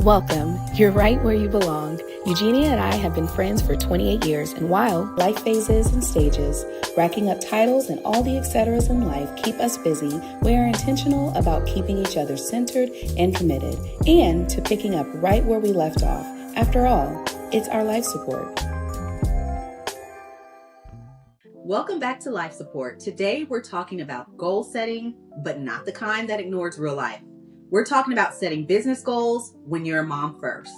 Welcome. You're right where you belong. Eugenia and I have been friends for 28 years, and while life phases and stages, racking up titles and all the etceteras in life keep us busy, we are intentional about keeping each other centered and committed, and to picking up right where we left off. After all, it's our life support. Welcome back to Life Support. Today we're talking about goal setting, but not the kind that ignores real life. We're talking about setting business goals when you're a mom first.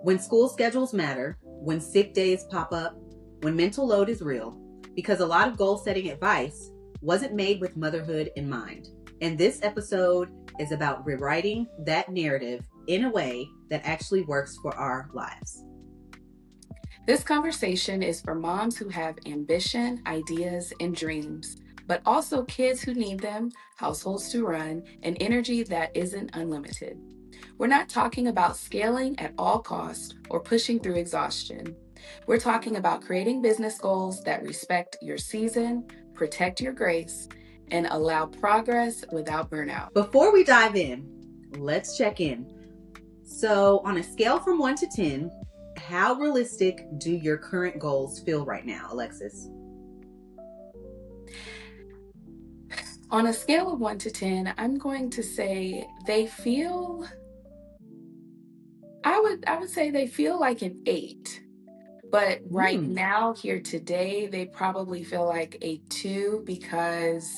When school schedules matter, when sick days pop up, when mental load is real, because a lot of goal setting advice wasn't made with motherhood in mind. And this episode is about rewriting that narrative in a way that actually works for our lives. This conversation is for moms who have ambition, ideas, and dreams, but also kids who need them, households to run, and energy that isn't unlimited. We're not talking about scaling at all costs or pushing through exhaustion. We're talking about creating business goals that respect your season, protect your grace, and allow progress without burnout. Before we dive in, let's check in. So on a scale from 1 to 10, how realistic do your current goals feel right now, Alexis? On a scale of 1 to 10, I'm going to say I would say they feel like an 8. But right now, here today, they probably feel like a 2 because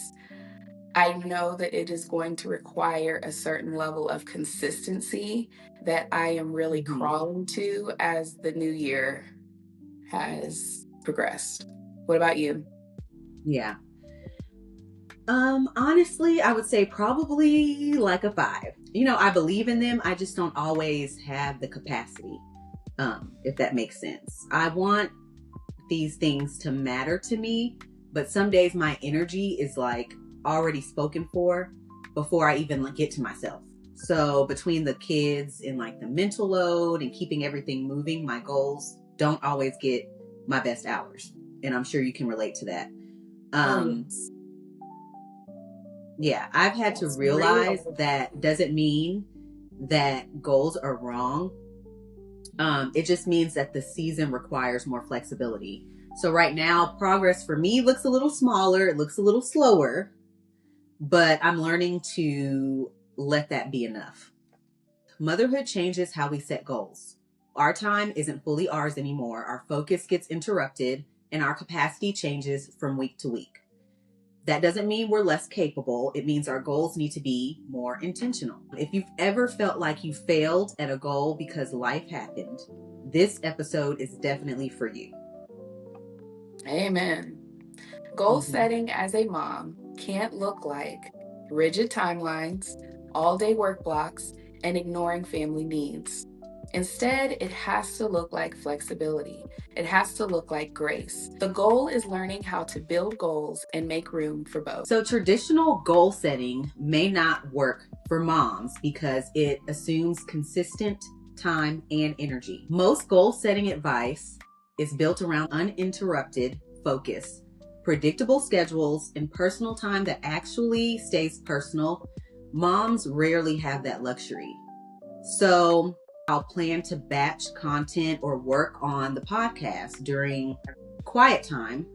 I know that it is going to require a certain level of consistency that I am really crawling to as the new year has progressed. What about you? Yeah. Honestly, I would say probably like a 5. I believe in them. I just don't always have the capacity, if that makes sense. I want these things to matter to me, but some days my energy is like already spoken for before I even get to myself. So between the kids and like the mental load and keeping everything moving, my goals don't always get my best hours. And I'm sure you can relate to that. Yeah, I've had to realize that doesn't mean that goals are wrong. It just means that the season requires more flexibility. So right now, progress for me looks a little smaller. It looks a little slower, but I'm learning to let that be enough. Motherhood changes how we set goals. Our time isn't fully ours anymore. Our focus gets interrupted and our capacity changes from week to week. That doesn't mean we're less capable. It means our goals need to be more intentional. If you've ever felt like you failed at a goal because life happened, this episode is definitely for you. Amen. Goal setting as a mom can't look like rigid timelines, all-day work blocks, and ignoring family needs. Instead, it has to look like flexibility. It has to look like grace. The goal is learning how to build goals and make room for both. So traditional goal setting may not work for moms because it assumes consistent time and energy. Most goal setting advice is built around uninterrupted focus, predictable schedules, and personal time that actually stays personal. Moms rarely have that luxury. So I'll plan to batch content or work on the podcast during quiet time,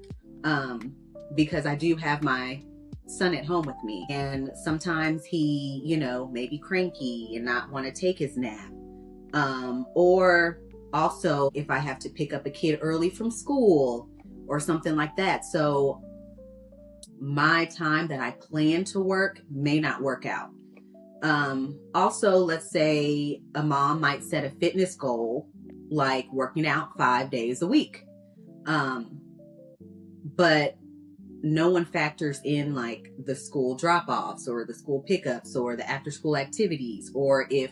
because I do have my son at home with me. And sometimes he, may be cranky and not want to take his nap. Or also if I have to pick up a kid early from school or something like that. So my time that I plan to work may not work out. Also, let's say a mom might set a fitness goal, like working out 5 days a week. But no one factors in like the school drop-offs or the school pickups or the after-school activities, or if,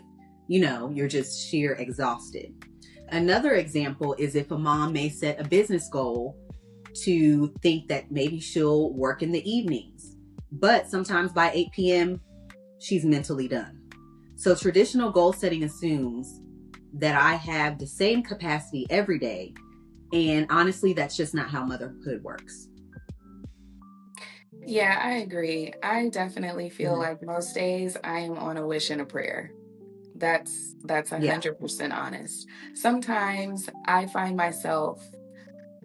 you're just sheer exhausted. Another example is if a mom may set a business goal to think that maybe she'll work in the evenings, but sometimes by 8 p.m., she's mentally done. So traditional goal setting assumes that I have the same capacity every day. And honestly, that's just not how motherhood works. Yeah, I agree. I definitely feel like most days I am on a wish and a prayer. That's Yeah. 100% honest. Sometimes I find myself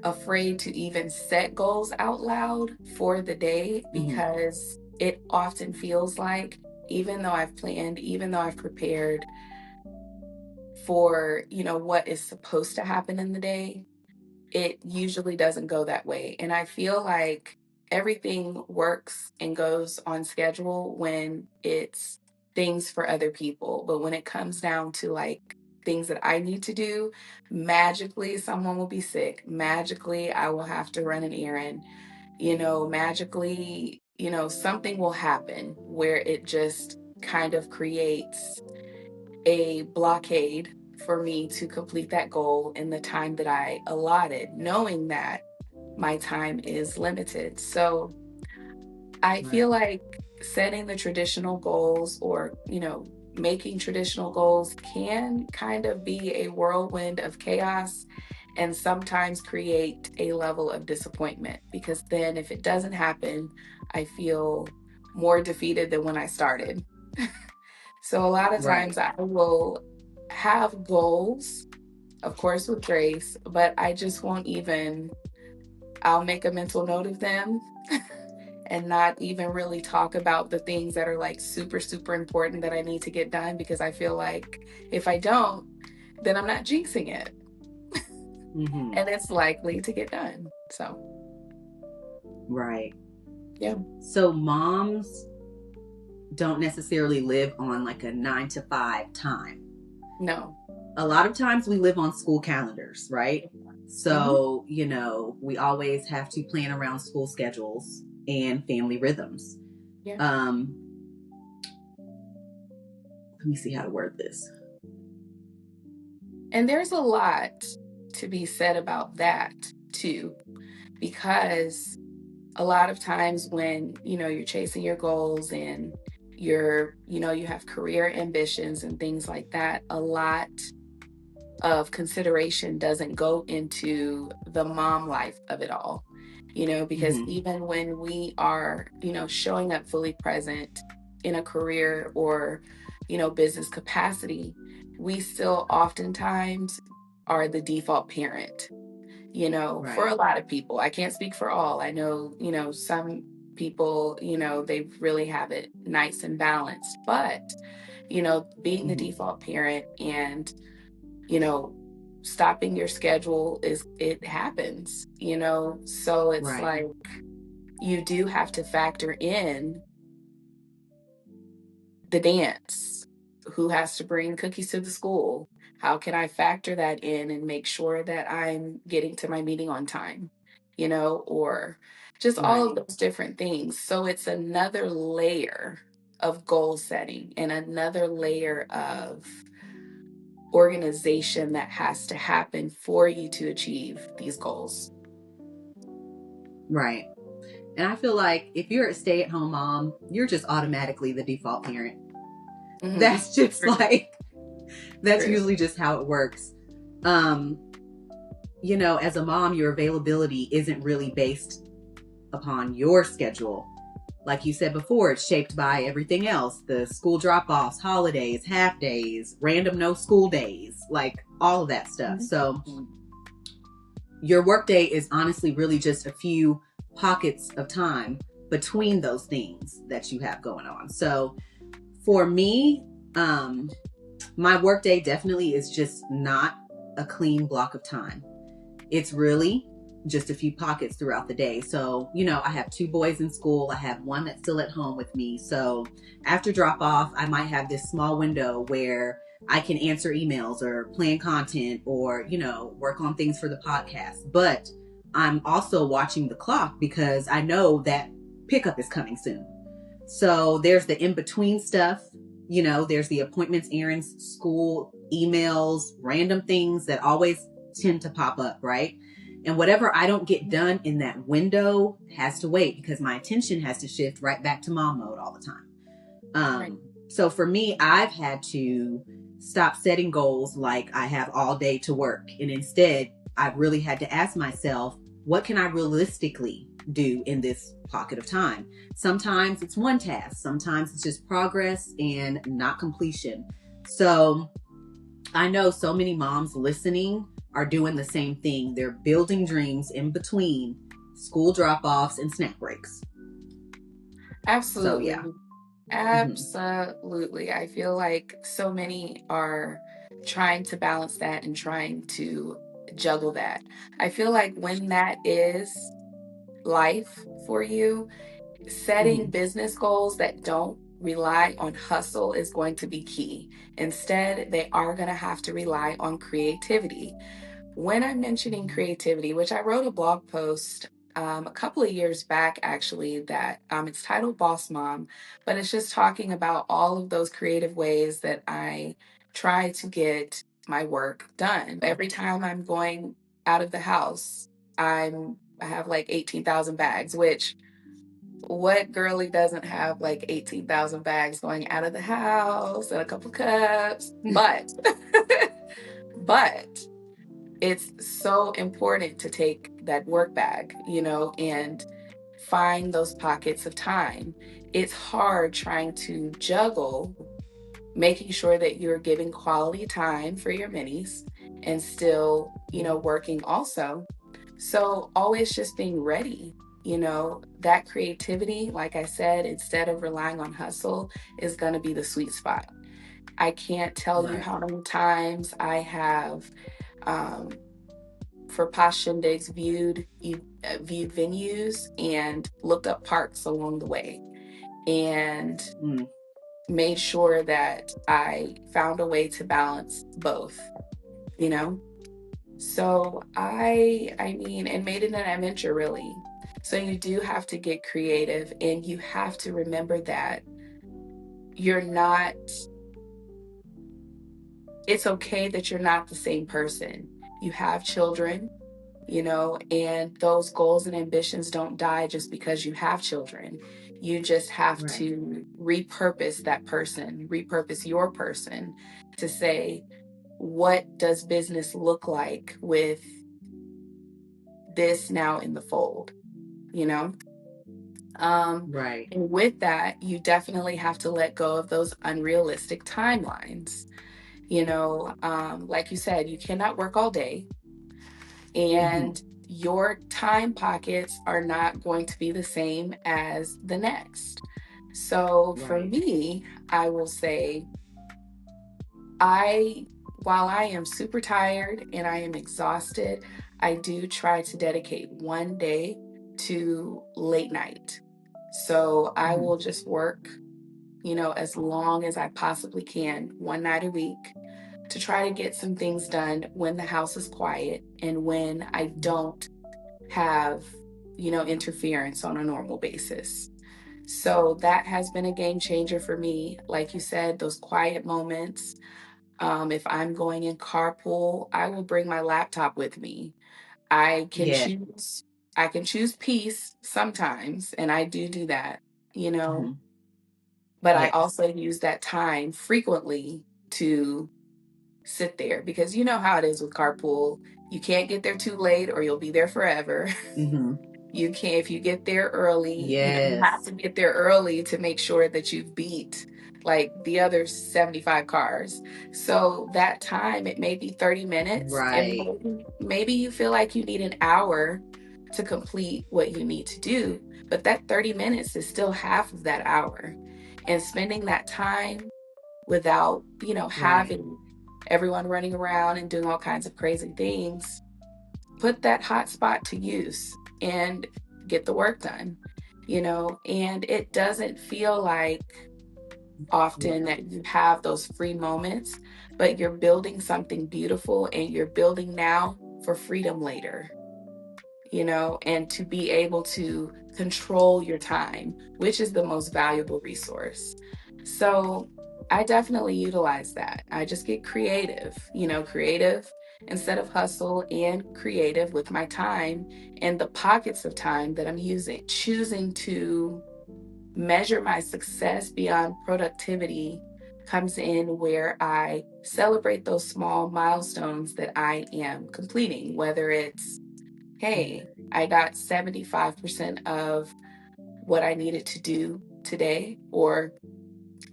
afraid to even set goals out loud for the day Hmm. because it often feels like even though I've planned, even though I've prepared for, what is supposed to happen in the day, it usually doesn't go that way. And I feel like everything works and goes on schedule when it's things for other people. But when it comes down to like things that I need to do, magically someone will be sick. Magically, I will have to run an errand. Magically, something will happen where it just kind of creates a blockade for me to complete that goal in the time that I allotted, knowing that my time is limited. So I feel Right. like setting the traditional goals or, making traditional goals can kind of be a whirlwind of chaos and sometimes create a level of disappointment because then if it doesn't happen, I feel more defeated than when I started. So a lot of Right. times I will have goals, of course, with grace, but I just won't even, I'll make a mental note of them and not even really talk about the things that are like super, super important that I need to get done because I feel like if I don't, then I'm not jinxing it Hmm. and it's likely to get done. So, Right. yeah, So moms don't necessarily live on like a 9 to 5 time. no. A lot of times we live on school calendars, right? Hmm. So, we always have to plan around school schedules and family rhythms. Yeah. Um, Let me see how to word this. And there's a lot to be said about that too, because a lot of times when you're chasing your goals and you have career ambitions and things like that, a lot of consideration doesn't go into the mom life of it all, because Hmm. even when we are showing up fully present in a career or business capacity, we still oftentimes are the default parent, for Right. a lot of people. I can't speak for all. I know, some people, they really have it nice and balanced. But, being the Hmm. default parent and, you know, stopping your schedule it happens, So it's Right. like you do have to factor in the dance, who has to bring cookies to the school, how can I factor that in and make sure that I'm getting to my meeting on time, or just all of Right. those different things. So it's another layer of goal setting and another layer of organization that has to happen for you to achieve these goals. Right. And I feel like if you're a stay-at-home mom, you're just automatically the default parent. Hmm. That's just True. like that's True. usually just how it works. Um, as a mom, your availability isn't really based upon your schedule. Like you said before, it's shaped by everything else: the school drop offs, holidays, half days, random no school days, like all of that stuff. Mhm. So your workday is honestly really just a few pockets of time between those things that you have going on. So for me, my workday definitely is just not a clean block of time. It's really just a few pockets throughout the day. So, I have two boys in school. I have one that's still at home with me. So after drop off, I might have this small window where I can answer emails or plan content or, work on things for the podcast. But I'm also watching the clock because I know that pickup is coming soon. So there's the in between stuff. There's the appointments, errands, school, emails, random things that always tend to pop up, right? And whatever I don't get done in that window has to wait because my attention has to shift right back to mom mode all the time. Right. So for me, I've had to stop setting goals like I have all day to work. And instead, I've really had to ask myself, what can I realistically do in this pocket of time? Sometimes it's one task, sometimes it's just progress and not completion. So I know so many moms listening are doing the same thing. They're building dreams in between school drop offs and snack breaks. So, yeah. Absolutely. Hmm. Absolutely. I feel like so many are trying to balance that and trying to juggle that. I feel like when that is life for you, setting Hmm. business goals that don't rely on hustle is going to be key. Instead, they are going to have to rely on creativity. When I'm mentioning creativity, which I wrote a blog post a couple of years back, actually, that it's titled Boss Mom, but it's just talking about all of those creative ways that I try to get my work done. Every time I'm going out of the house, I have like 18,000 bags, which what girly doesn't have like 18,000 bags going out of the house and a couple cups? But, but it's so important to take that work bag, and find those pockets of time. It's hard trying to juggle making sure that you're giving quality time for your minis and still, working also. So always just being ready, that creativity, like I said, instead of relying on hustle, is going to be the sweet spot. I can't tell you Right. how many times I have um, for Posh Shindigs viewed venues and looked up parks along the way and Mm. made sure that I found a way to balance both, you know? So I mean, and made it an adventure really. So you do have to get creative and you have to remember that you're not, it's okay that you're not the same person. You have children, and those goals and ambitions don't die just because you have children. You just have Right. to repurpose that person, repurpose your person to say, what does business look like with this now in the fold, you know? Um, Right. and with that, you definitely have to let go of those unrealistic timelines. Like you said, you cannot work all day, Hmm. and your time pockets are not going to be the same as the next. So for Right. me, I will say, I, while I am super tired and I am exhausted, I do try to dedicate one day to late night. So I Hmm. will just work, as long as I possibly can, one night a week to try to get some things done when the house is quiet and when I don't have, interference on a normal basis. So that has been a game changer for me. Like you said, those quiet moments. If I'm going in carpool, I will bring my laptop with me. I can Yeah. choose, I can choose peace sometimes, and I do that, you know, Hmm. but I Yes. also use that time frequently to sit there because you know how it is with carpool. You can't get there too late or you'll be there forever. Hmm. You can, if you get there early, you have Yes. to get there early to make sure that you beat like the other 75 cars. So that time, it may be 30 minutes, and Right. maybe you feel like you need an hour to complete what you need to do, but that 30 minutes is still half of that hour. And spending that time without, Right. having everyone running around and doing all kinds of crazy things, put that hot spot to use and get the work done, and it doesn't feel like Yeah. often that you have those free moments, but you're building something beautiful and you're building now for freedom later, and to be able to control your time, which is the most valuable resource. So I definitely utilize that. I just get creative, creative instead of hustle, and creative with my time and the pockets of time that I'm using, choosing to measure my success beyond productivity comes in where I celebrate those small milestones that I am completing, whether it's, hey, I got 75% of what I needed to do today, or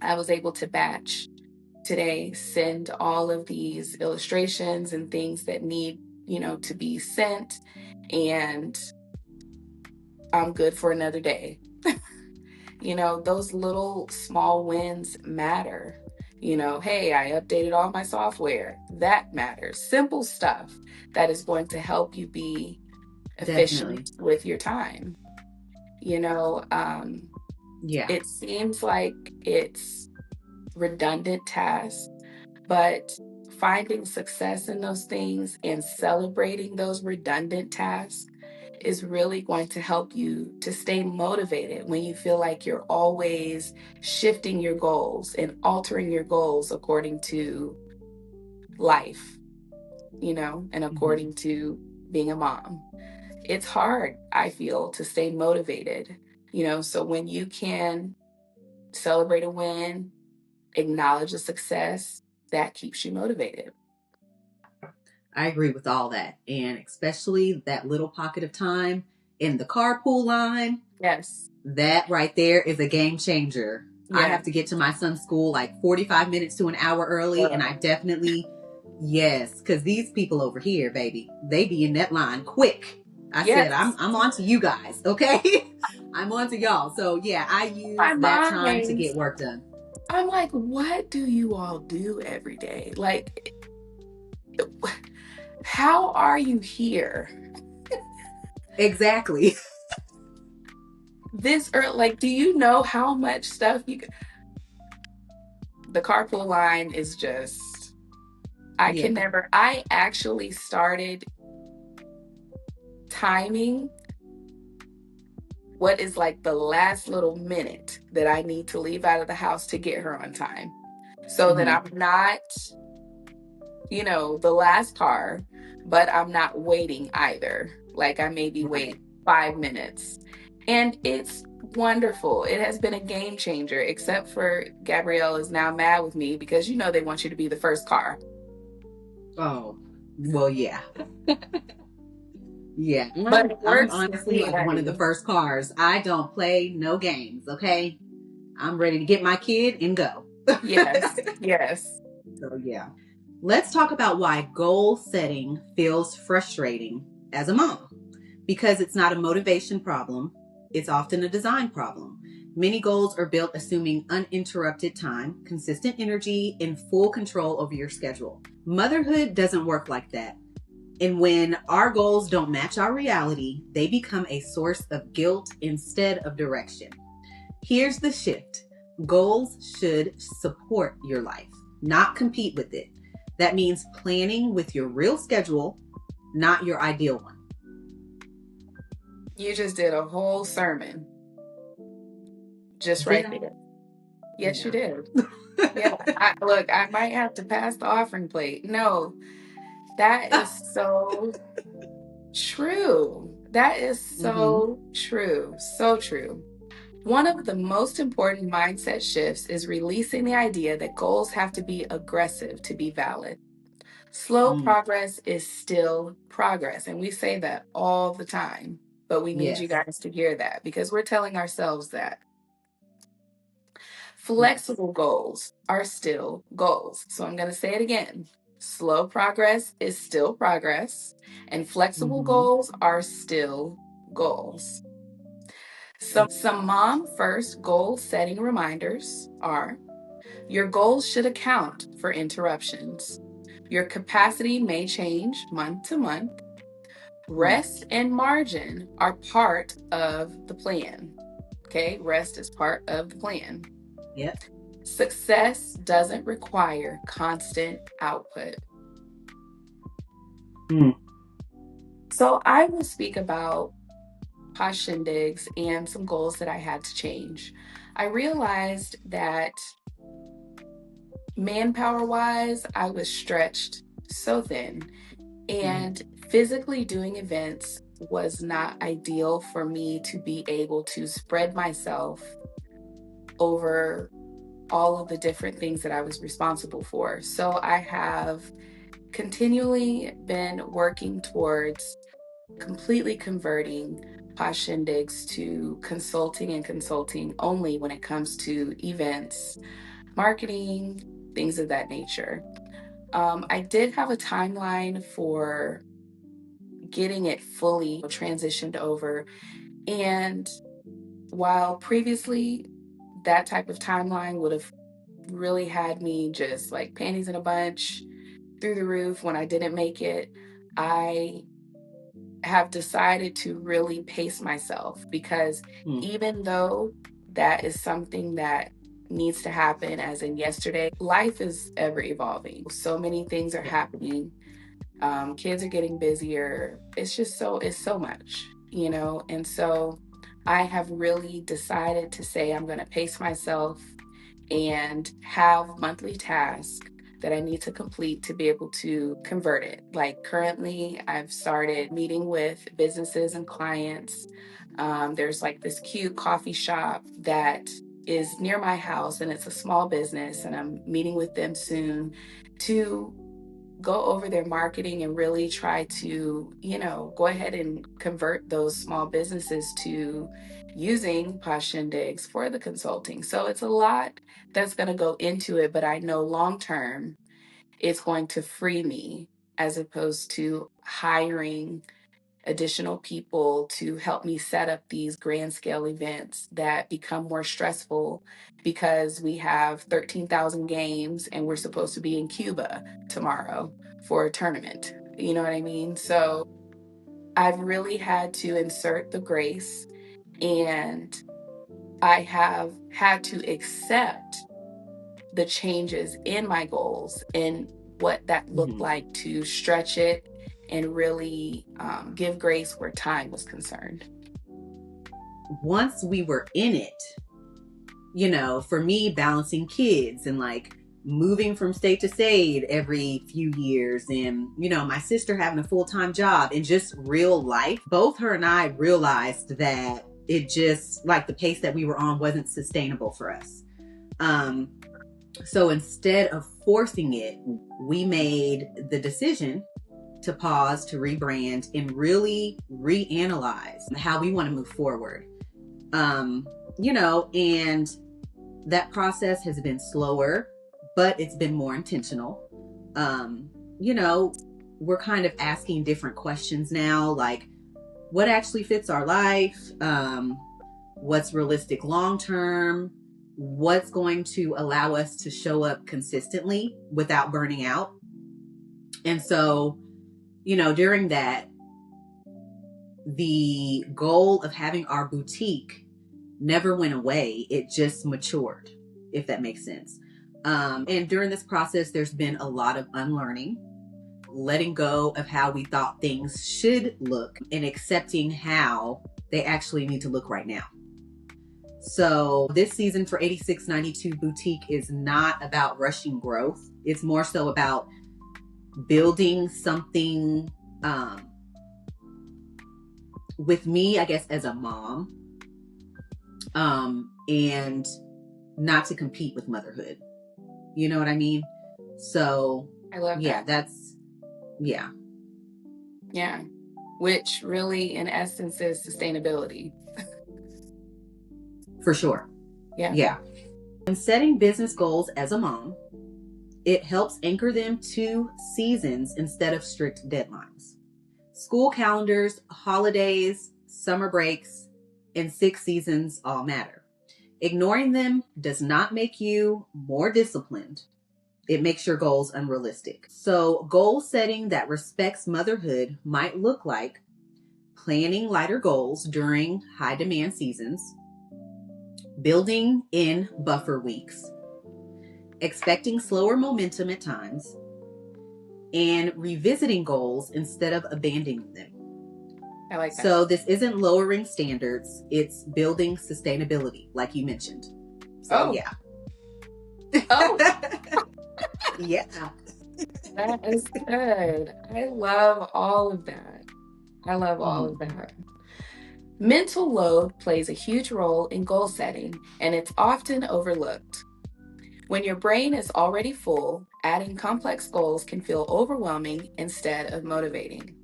I was able to batch today send all of these illustrations and things that need, to be sent, and I'm good for another day. Those little small wins matter. Hey, I updated all my software. That matters. Simple stuff that is going to help you be Definitely. efficient with your time. You know, um, Yeah. it seems like it's redundant tasks, but finding success in those things and celebrating those redundant tasks is really going to help you to stay motivated when you feel like you're always shifting your goals and altering your goals according to life, and Hmm. according to being a mom. It's hard, I feel, to stay motivated, so when you can celebrate a win, acknowledge a success, that keeps you motivated. I agree with all that. And especially that little pocket of time in the carpool line, Yes. that right there is a game changer. I Yeah. have to get to my son's school like 45 minutes to an hour early, and I Girl. definitely, yes, because these people over here, baby, they be in that line quick. I said, Yes. I'm on to you guys, okay? I'm on to y'all. So yeah, I use My that time to mind, get work done. I'm like, what do you all do every day? Like, how are you here Exactly. this early? Like, do you know how much stuff the carpool line is just, I Yeah. can never, I actually started timing what is like the last little minute that I need to leave out of the house to get her on time so that Hmm. I'm not, the last car, but I'm not waiting either. Like I maybe Right. wait 5 minutes. And it's wonderful. It has been a game changer, except for Gabrielle is now mad with me because they want you to be the first car. Oh, well, yeah. Yeah, But it I'm works for honestly me, like one of the honey. first cars. I don't play no games, okay? I'm ready to get my kid and go. Yes, yes. So, yeah. Let's talk about why goal setting feels frustrating as a mom. Because it's not a motivation problem, it's often a design problem. Many goals are built assuming uninterrupted time, consistent energy, and full control over your schedule. Motherhood doesn't work like that. And when our goals don't match our reality, they become a source of guilt instead of direction. Here's the shift: goals should support your life, not compete with it. That means planning with your real schedule, not your ideal one. You just did a whole sermon just Did right I? there. Yes, you Yeah. did. Yeah. Look, I might have to pass the offering plate. No, that is so true. That is Mm-hmm. so true. So true. One of the most important mindset shifts is releasing the idea that goals have to be aggressive to be valid. Slow Mm. progress is still progress. And we say that all the time, but we need you Yes. guys to hear that because we're telling ourselves that. Yes. Flexible goals are still goals. So I'm going to say it again. Slow progress is still progress, and flexible Mm-hmm. goals are still goals. Some mom first goal setting reminders are: your goals should account for interruptions. Your capacity may change month to month. Mm. Rest and margin are part of the plan. Okay, rest is part of the plan. Yep. Success doesn't require constant output. Mm. So I will speak about past shindigs and some goals that I had to change. I realized that manpower wise, I was stretched so thin, Mm. and physically doing events was not ideal for me to be able to spread myself over all of the different things that I was responsible for. So I have continually been working towards completely converting Posh Shindigs to consulting and consulting only when it comes to events, marketing, things of that nature. I did have a timeline for getting it fully transitioned over. And while previously that type of timeline would have really had me just like panties in a bunch through the roof when I didn't make it, I have decided to really pace myself because Mm. even though that is something that needs to happen as in yesterday, life is ever evolving. So many things are Yeah. happening. Kids are getting busier. It's so much, you know? And so I have really decided to say I'm going to pace myself and have monthly tasks that I need to complete to be able to convert it. Like currently, I've started meeting with businesses and clients. There's like this cute coffee shop that is near my house and it's a small business, and I'm meeting with them soon to go over their marketing and really try to, go ahead and convert those small businesses to using Posh Shindigs for the consulting. So it's a lot that's going to go into it, but I know long term it's going to free me as opposed to hiring additional people to help me set up these grand scale events that become more stressful because we have 13,000 games and we're supposed to be in Cuba tomorrow for a tournament. You know what I mean? So I've really had to insert the grace, and I have had to accept the changes in my goals and what that looked Mhm. like to stretch it and really give grace where time was concerned. Once we were in it, for me, balancing kids and like moving from state to state every few years, and, my sister having a full time job and just real life, both her and I realized that it just like the pace that we were on wasn't sustainable for us. Um, so instead of forcing it, we made the decision to pause, to rebrand, and really reanalyze how we want to move forward. Um, and that process has been slower, but it's been more intentional. Um, you know, we're kind of asking different questions now, like what actually fits our life, what's realistic long term, what's going to allow us to show up consistently without burning out. And so, during that, the goal of having our boutique never went away. It just matured, if that makes sense. And during this process, there's been a lot of unlearning, letting go of how we thought things should look, and accepting how they actually need to look right now. So this season for 8692 Boutique is not about rushing growth. It's more so about building something with me, I guess, as a mom, and not to compete with motherhood. You know what I mean? So, I love yeah, that. yeah, Yeah. Which really, in essence, is sustainability. for sure. Yeah. Yeah. When setting business goals as a mom, it helps anchor them to seasons instead of strict deadlines. School calendars, holidays, summer breaks, and 6 seasons all matter. Ignoring them does not make you more disciplined. It makes your goals unrealistic. So, goal setting that respects motherhood might look like planning lighter goals during high demand seasons, building in buffer weeks, expecting slower momentum at times, and revisiting goals instead of abandoning them. I like that. So, this isn't lowering standards, it's building sustainability, like you mentioned. So, Oh, yeah. oh, Yeah. that is good. I love all of that. I love all of Mhm. that. Mental load plays a huge role in goal setting, and it's often overlooked. When your brain is already full, adding complex goals can feel overwhelming instead of motivating.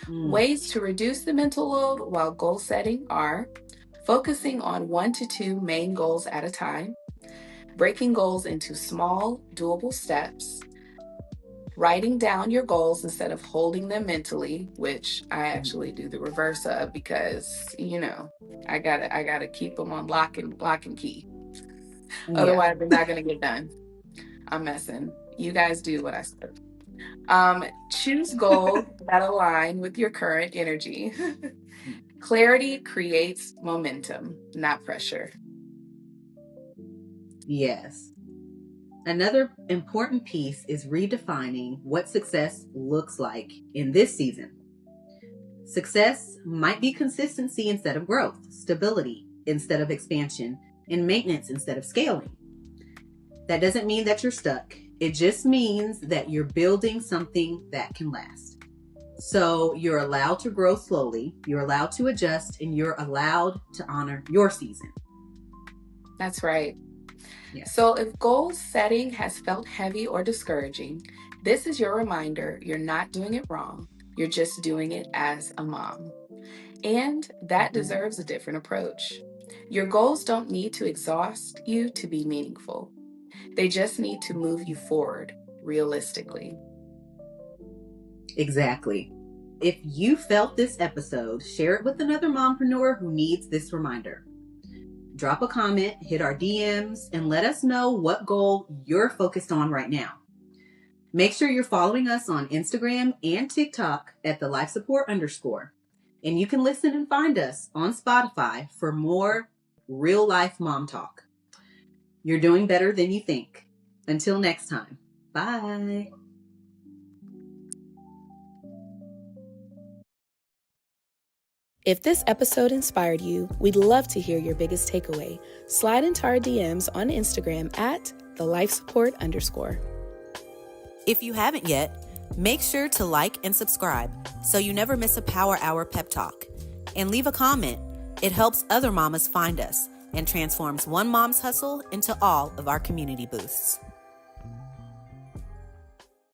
Mm. Ways to reduce the mental load while goal setting are focusing on 1 to 2 main goals at a time, breaking goals into small, doable steps, writing down your goals instead of holding them mentally, which I actually do the reverse of because, I gotta keep them on lock and key. Yeah. Otherwise, they're not gonna get done. I'm messing. You guys do what I said. Choose goals that align with your current energy. Clarity creates momentum, not pressure. Yes. Another important piece is redefining what success looks like in this season. Success might be consistency instead of growth, stability instead of expansion, and maintenance instead of scaling. That doesn't mean that you're stuck. It just means that you're building something that can last. So you're allowed to grow slowly, you're allowed to adjust, and you're allowed to honor your season. That's right. Yes. So, if goal setting has felt heavy or discouraging, this is your reminder you're not doing it wrong. You're just doing it as a mom. And that deserves a different approach. Your goals don't need to exhaust you to be meaningful, they just need to move you forward realistically. Exactly. If you felt this episode, share it with another mompreneur who needs this reminder. Drop a comment, hit our DMs, and let us know what goal you're focused on right now. Make sure you're following us on Instagram and TikTok at the Life Support _. And you can listen and find us on Spotify for more real life mom talk. You're doing better than you think. Until next time, bye. If this episode inspired you, we'd love to hear your biggest takeaway. Slide into our DMs on Instagram at the Life Support _. If you haven't yet, make sure to like and subscribe so you never miss a Power Hour pep talk. And leave a comment. It helps other mamas find us and transforms one mom's hustle into all of our community boosts.